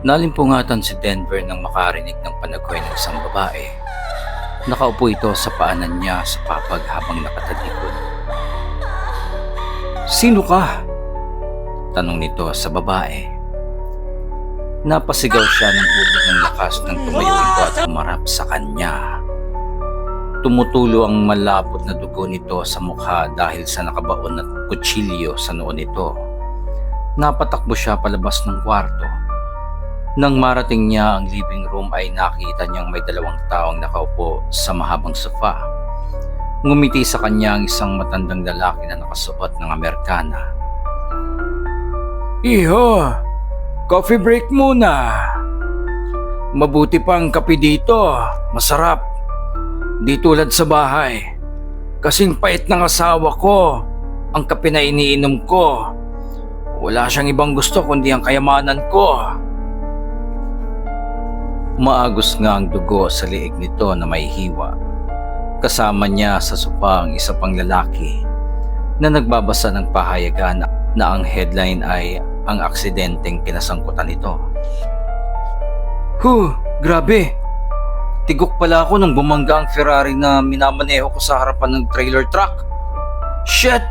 Nalimpungatan si Denver nang makarinig ng panaghoy ng isang babae. Nakaupo ito sa paanan niya sa papag habang nakatalikod. "Sino ka?" tanong nito sa babae. Napasigaw siya ng ubod ng lakas nang tumayo ito at humarap sa kanya. Tumutulo ang malapot na dugo nito sa mukha dahil sa nakabaon na kutsilyo sa noo nito. Napatakbo siya palabas ng kwarto. Nang marating niya ang living room ay nakita niyang may dalawang taong nakaupo sa mahabang sofa. Ngumiti sa kanya ang isang matandang lalaki na nakasuot ng Amerikana. "Iho, coffee break muna. Mabuti pang kape dito, masarap. Di tulad sa bahay. Kasing pait ng asawa ko, ang kape na iniinom ko. Wala siyang ibang gusto kundi ang kayamanan ko." Umaagos nga ang dugo sa liig nito na may hiwa. Kasama niya sa sofa ang isa pang lalaki na nagbabasa ng pahayagan na ang headline ay ang aksidenteng kinasangkutan nito. Grabe! Tigok pala ako nang bumangga ang Ferrari na minamaneho ko sa harapan ng trailer truck. Shit!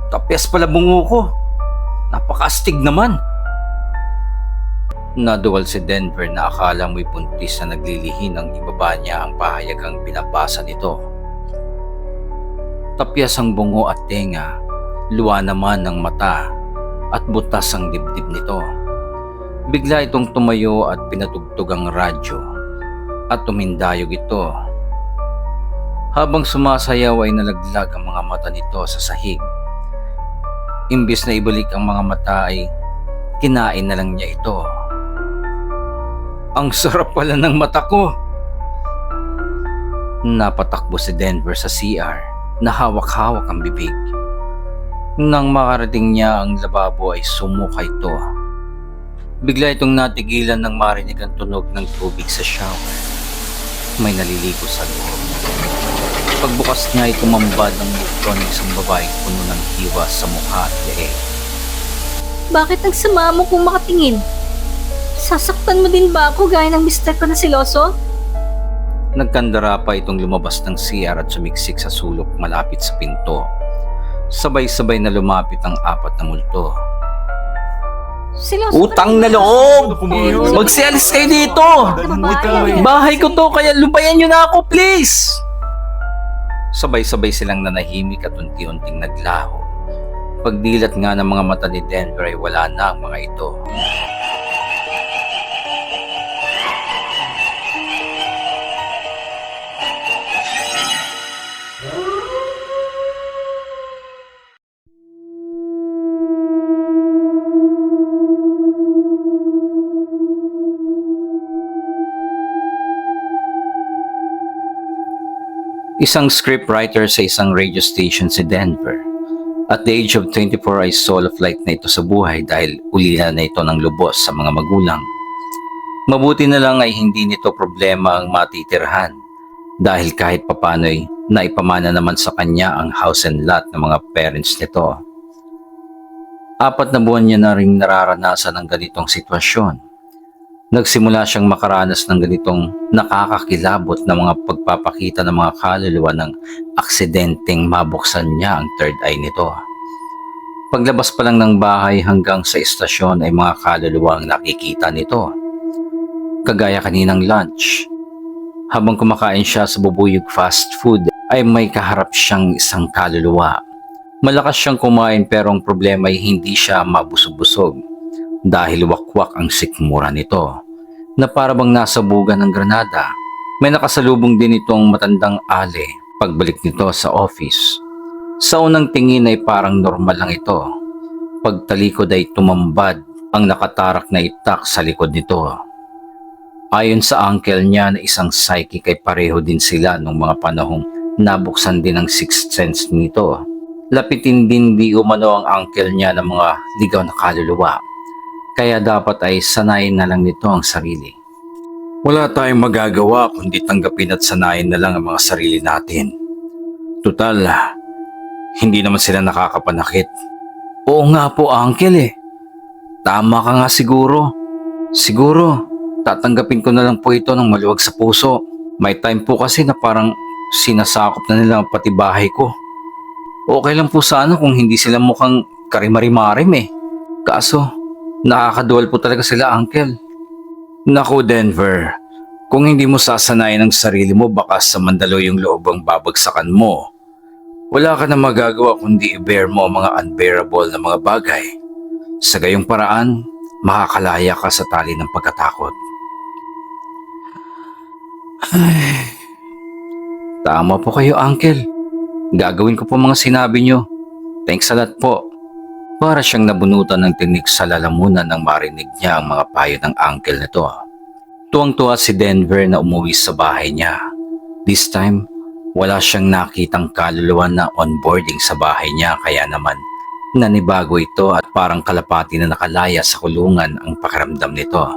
Tapyas pala bungo ko. Napakastig naman. Naduwal si Denver na akala mo'y buntis na naglilihi nang ibaba niya ang pahayagang binabasa nito. Tapyas ang bungo at tenga, luwa naman ng mata at butas ang dibdib nito. Bigla itong tumayo at pinatugtog ang radyo at tumindayog ito. Habang sumasayaw ay nalaglag ang mga mata nito sa sahig. Imbis na ibalik ang mga mata ay kinain na lang niya ito. Ang sarap pala ng mata ko. Napatakbo si Denver sa CR na hawak-hawak ang bibig. Nang makarating niya ang lababo ay sumuka ito. Bigla itong natigilan nang marinig ang tunog ng tubig sa shower. May naliligo sa loob. Pagbukas niya ay tumambad ang mukha ng isang babaeng puno ng hiwa sa mukha at leeg. Bakit nagsama mo kung makatingin? Sasaktan mo din ba ako gaya ng mister ko na siloso? Nagkandara pa itong lumabas ng CR at sumiksik sa sulok malapit sa pinto. Sabay-sabay na lumapit ang apat na multo. Siloso Utang na loob! Magsialis kayo dito! Bahay ko to kaya lubayan nyo na ako, please! Sabay-sabay silang nanahimik at unti-unting naglaho. Pagdilat nga ng mga mata ni Denver ay wala na ang mga ito. Isang scriptwriter sa isang radio station si Denver. At the age of 24 ay soul of light na ito sa buhay dahil ulila na ito ng lubos sa mga magulang. Mabuti na lang ay hindi nito problema ang matitirhan dahil kahit papano'y naipamana naman sa kanya ang house and lot ng mga parents nito. 4 na buwan niya na ring nararanasan ang ganitong sitwasyon. Nagsimula siyang makaranas ng ganitong nakakakilabot na mga pagpapakita ng mga kaluluwa ng aksidenteng mabuksan niya ang third eye nito. Paglabas pa lang ng bahay hanggang sa estasyon ay mga kaluluwa ang nakikita nito. Kagaya kaninang lunch. Habang kumakain siya sa bubuyog fast food ay may kaharap siyang isang kaluluwa. Malakas siyang kumain pero ang problema ay hindi siya mabusog-busog. Dahil wakwak ang sikmura nito na para bang nasa buga ng granada. May nakasalubong din itong matandang ale pagbalik nito sa office. Sa unang tingin ay parang normal lang ito. Pagtalikod ay tumambad ang nakatarak na itak sa likod nito. Ayon sa uncle niya na isang psychic ay pareho din sila nung mga panahong nabuksan din ang sixth sense nito. Lapitin din di umano ang uncle niya ng mga ligaw na kaluluwa. Kaya dapat ay sanayin na lang nito ang sarili. Wala tayong magagawa kundi tanggapin at sanayin na lang ang mga sarili natin. Tutal, hindi naman sila nakakapanakit. Oo nga po, uncle eh. Tama ka nga siguro. Siguro, tatanggapin ko na lang po ito ng maluwag sa puso. May time po kasi na parang sinasakop na nila pati bahay ko. Okay lang po sana kung hindi sila mukhang karimari-marim eh. Kaso, nakakaduwal po talaga sila, Uncle. Naku, Denver. Kung hindi mo sasanayan ang sarili mo, baka sa mandalo yung loob ang babagsakan mo. Wala ka na magagawa kundi i-bear mo ang mga unbearable na mga bagay. Sa gayong paraan, makakalaya ka sa tali ng pagkatakot. Ay, tama po kayo, Uncle. Gagawin ko po mga sinabi nyo. Thanks a lot po. Para siyang nabunutan ng tinik sa lalamunan nang marinig niya ang mga payo ng uncle nito. Tuwang-tuwa si Denver na umuwi sa bahay niya. This time, wala siyang nakitang kaluluwa na onboarding sa bahay niya kaya naman nanibago ito at parang kalapati na nakalaya sa kulungan ang pakiramdam nito.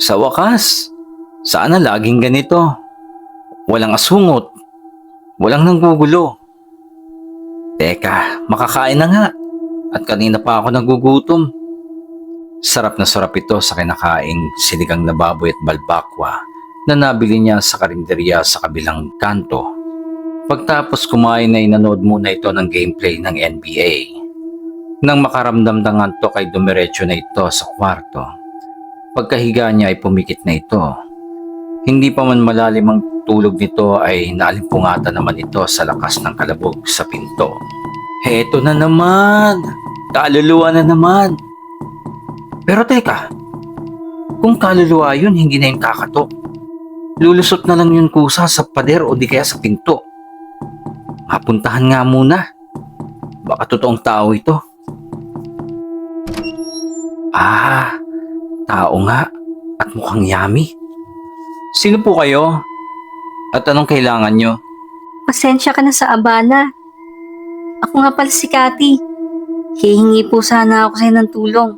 Sa wakas, sana laging ganito. Walang asungot, walang nanggugulo. Teka, makakain na nga. At kanina pa ako nagugutom. Sarap na sarap ito sa kinakaing sinigang na baboy at balbakwa na nabili niya sa karinderya sa kabilang kanto. Pagtapos kumain ay nanood muna ito ng gameplay ng NBA. Nang makaramdam ng antok ay dumiretso na ito sa kwarto. Pagkahiga niya ay pumikit na ito. Hindi pa man malalim ang tulog nito ay naalimpungatan naman ito sa lakas ng kalabog sa pinto. Heto na naman! Kaluluwa na naman! Pero teka, kung kaluluwa yun, hindi na yung kakatok. Lulusot na lang yun kusa sa pader o di kaya sa pinto. Mapuntahan nga muna. Baka totoong tao ito. Tao nga at mukhang yummy. Sino po kayo? At anong kailangan nyo? Pasensya ka na sa abala. Ako nga pala si Cathy. Hihingi po sana ako sa'yo ng tulong.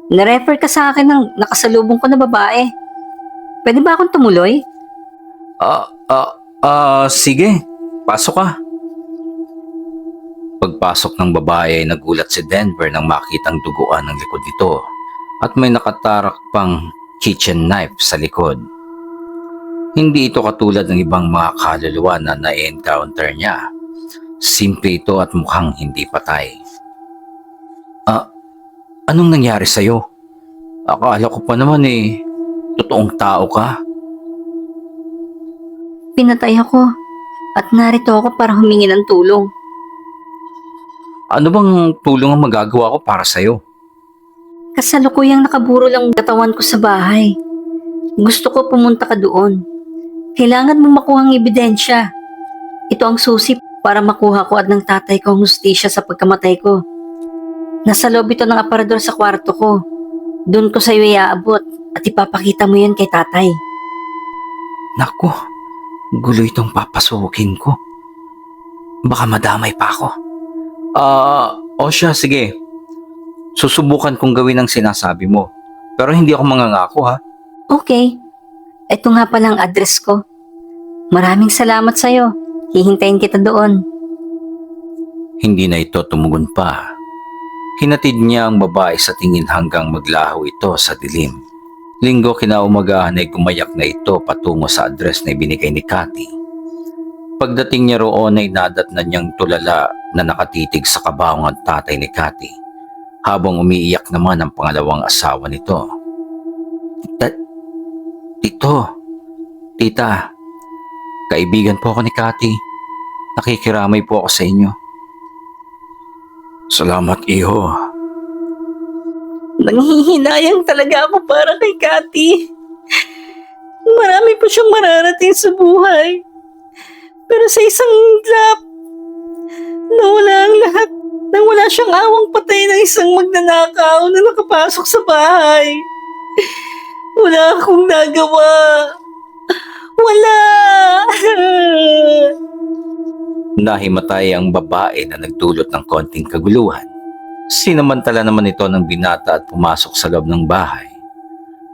Narefer ka sa akin ng nakasalubong ko na babae. Pwede ba akong tumuloy? Sige. Pasok ka. Pagpasok ng babae ay nagulat si Denver nang makitang duguan ng likod nito at may nakatarak pang kitchen knife sa likod. Hindi ito katulad ng ibang mga kaluluwa na na-encounter niya. Simple ito at mukhang hindi patay. Anong nangyari sa'yo? Akala ko pa naman totoong tao ka. Pinatay ako at narito ako para humingi ng tulong. Ano bang tulong ang magagawa ko para sa'yo? Kasalukuyang nakaburo lang ang katawan ko sa bahay. Gusto ko pumunta ka doon. Kailangan mo makuha ang ebidensya. Ito ang susi para makuha ko at ng tatay ko ang hustisya sa pagkamatay ko. Nasa loob ito ng aparador sa kwarto ko. Doon ko sa iyo iaabot at ipapakita mo yan kay tatay. Naku, gulo itong papasukin ko. Baka madamay pa ako. Sige. Susubukan kong gawin ang sinasabi mo. Pero hindi ako mangangako ha. Okay. Ito nga pala ang address ko. Maraming salamat sa'yo. Hihintayin kita doon. Hindi na ito tumugon pa. Hinatid niya ang babae sa tingin hanggang maglaho ito sa dilim. Linggo kinaumagahan ay gumayak na ito patungo sa address na ibinigay ni Cathy. Pagdating niya roon ay nadatnan niyang tulala na nakatitig sa kabahong ang tatay ni Cathy habang umiiyak naman ang pangalawang asawa nito. Tita, kaibigan po ako ni Cathy. Nakikiramay po ako sa inyo. Salamat, iho. Nanghihinayang talaga ako para kay Cathy. Marami pa siyang mararating sa buhay. Pero sa isang lap, nawala ang lahat nang wala siyang awang patay ng isang magnanakaw na nakapasok sa bahay. Wala akong nagawa. Wala! Nahimatay ang babae na nagdulot ng konting kaguluhan. Sinamantala naman ito ng binata at pumasok sa loob ng bahay.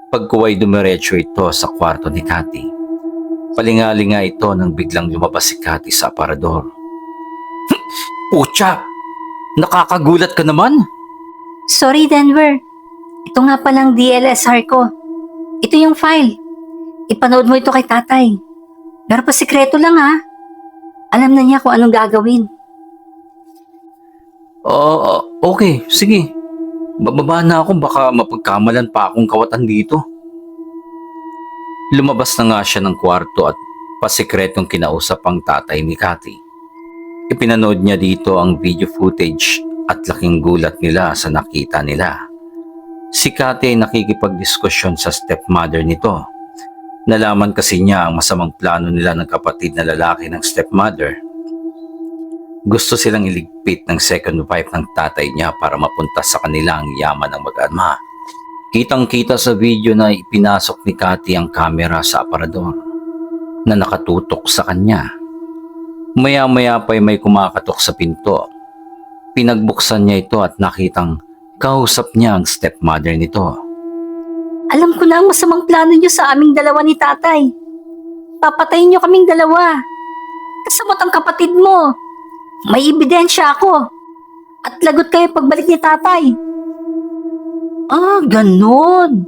Pagkuway dumiretso ito sa kwarto ni Cathy. Palingalinga ito nang biglang lumabas si Cathy sa aparador. Pucha! Nakakagulat ka naman! Sorry, Denver. Ito nga palang DLSR ko. Ito yung file. Ipanood mo ito kay tatay. Pero pasikreto lang ha. Alam na niya kung anong gagawin. Okay, sige. Bababa na ako, baka mapagkamalan pa akong kawatan dito. Lumabas na nga siya ng kwarto at pasikretong kinausap ang tatay ni Cathy. Ipinanood niya dito ang video footage at laking gulat nila sa nakita nila. Si Cathy ay nakikipagdiskusyon sa stepmother nito. Nalaman kasi niya ang masamang plano nila ng kapatid na lalaki ng stepmother. Gusto silang iligpit ng second wife ng tatay niya para mapunta sa kanila ang yaman ng mag-ama. Kitang-kita sa video na ipinasok ni Cathy ang kamera sa aparador na nakatutok sa kanya. Maya-maya pa'y may kumakatok sa pinto. Pinagbuksan niya ito at nakitang kausap niya ang stepmother nito. Alam ko na ang masamang plano niyo sa aming dalawa ni tatay. Papatayin niyo kaming dalawa. Kasabot ang kapatid mo. May ebidensya ako. At lagot kayo pagbalik ni tatay. Ganon.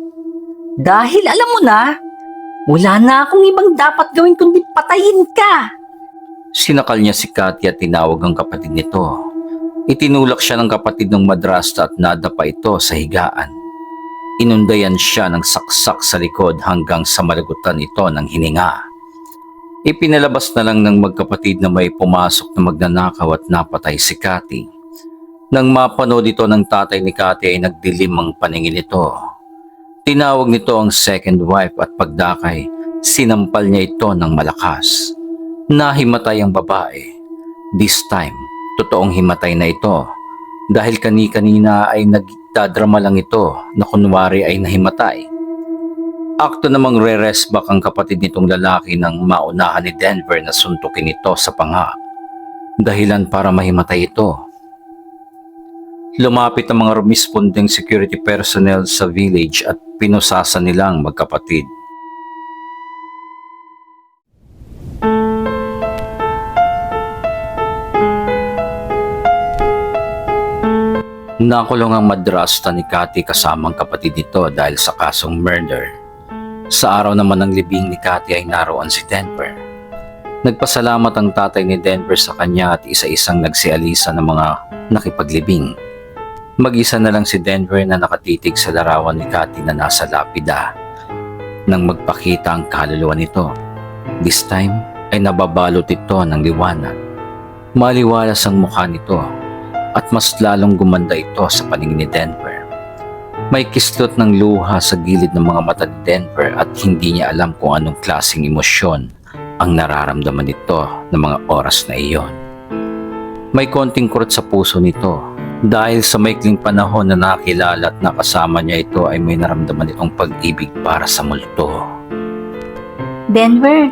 Dahil alam mo na, wala na akong ibang dapat gawin kundi patayin ka. Sinakal niya si Cathy at tinawag ang kapatid nito. Itinulak siya ng kapatid ng madrasta at nadapa ito sa higaan. Inundayan siya ng saksak sa likod hanggang sa malagutan ito ng hininga. Ipinalabas na lang ng magkapatid na may pumasok na magnanakaw at napatay si Cathy. Nang mapanood ito ng tatay ni Cathy ay nagdilim ang paningin nito. Tinawag nito ang second wife at pagdakay, sinampal niya ito ng malakas. Nahimatay ang babae. This time, totoong himatay na ito. Dahil kani-kanina ay nagdadrama lang ito na kunwari ay nahimatay. Akto namang re-rest back ang kapatid nitong lalaki nang maunahan ni Denver na suntukin ito sa panga. Dahilan para mahimatay ito. Lumapit ang mga responding security personnel sa village at pinusasa nilang magkapatid. Nakulong ang madrasta ni Cathy kasamang kapatid nito dahil sa kasong murder. Sa araw naman ng libing ni Cathy ay naroon si Denver. Nagpasalamat ang tatay ni Denver sa kanya at isa-isang nagsialisa ng mga nakipaglibing. Mag-isa na lang si Denver na nakatitig sa larawan ni Cathy na nasa lapida. Nang magpakita ang kaluluwa nito, this time ay nababalot ito ng liwanag. Maliwalas ang mukha nito at mas lalong gumanda ito sa paningin ni Denver. May kislot ng luha sa gilid ng mga mata ni Denver at hindi niya alam kung anong klaseng emosyon ang nararamdaman nito ng mga oras na iyon. May konting kurot sa puso nito dahil sa maikling panahon na nakilala at nakasama niya ito ay may naramdaman itong pag-ibig para sa multo. Denver,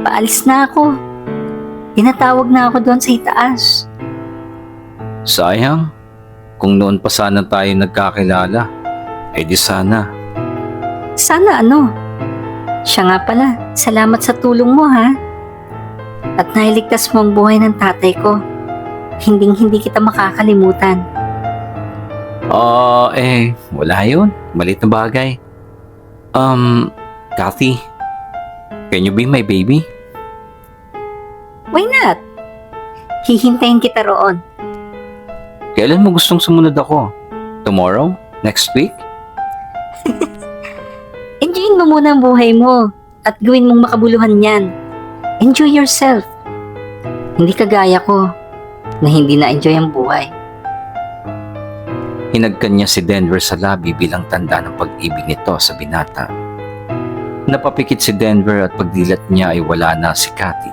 paalis na ako. Tinatawag na ako doon sa itaas. Sayang, kung noon pa sana tayo nagkakilala, di sana. Sana ano? Siya nga pala, salamat sa tulong mo ha. At nailigtas mo ang buhay ng tatay ko. Hinding-hindi kita makakalimutan. Wala yun. Malit na bagay. Cathy, can you be my baby? Why not? Hihintayin kita roon. Kailan mo gustong sumunod ako? Tomorrow? Next week? Enjoyin mo muna ang buhay mo at gawin mong makabuluhan yan. Enjoy yourself. Hindi kagaya ko na hindi na-enjoy ang buhay. Hinagkan niya si Denver sa labi bilang tanda ng pag-ibig nito sa binata. Napapikit si Denver at pagdilat niya ay wala na si Cathy.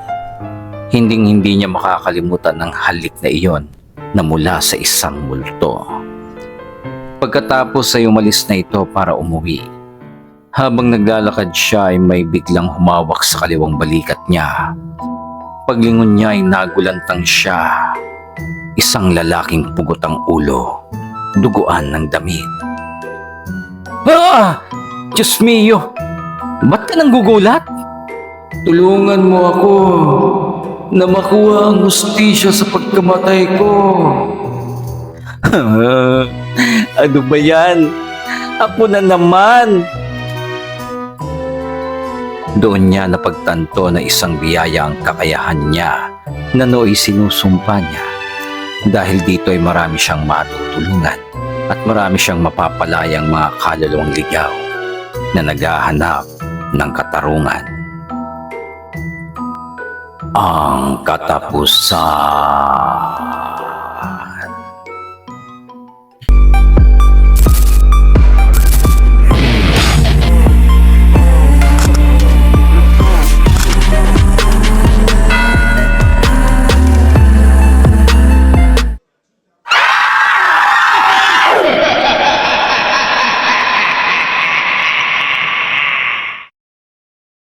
Hinding-hindi niya makakalimutan ang halik na iyon na mula sa isang multo. Pagkatapos ay umalis na ito para umuwi. Habang naglalakad siya ay may biglang humawak sa kaliwang balikat niya. Paglingon niya ay nagulantang siya. Isang lalaking pugot ang ulo, duguan ng damit. Diyos mio! Ba't ka nang gugulat? Tulungan mo ako na makuha ang hustisya sa pagkamatay ko. Ano ba yan? Ako na naman! Doon niya napagtanto na isang biyaya ang kakayahan niya na nooy sinusumpa niya. Dahil dito ay marami siyang matutulungan at marami siyang mapapalayang mga kaluluwang ligaw na naghahanap ng katarungan. Ang katapusan.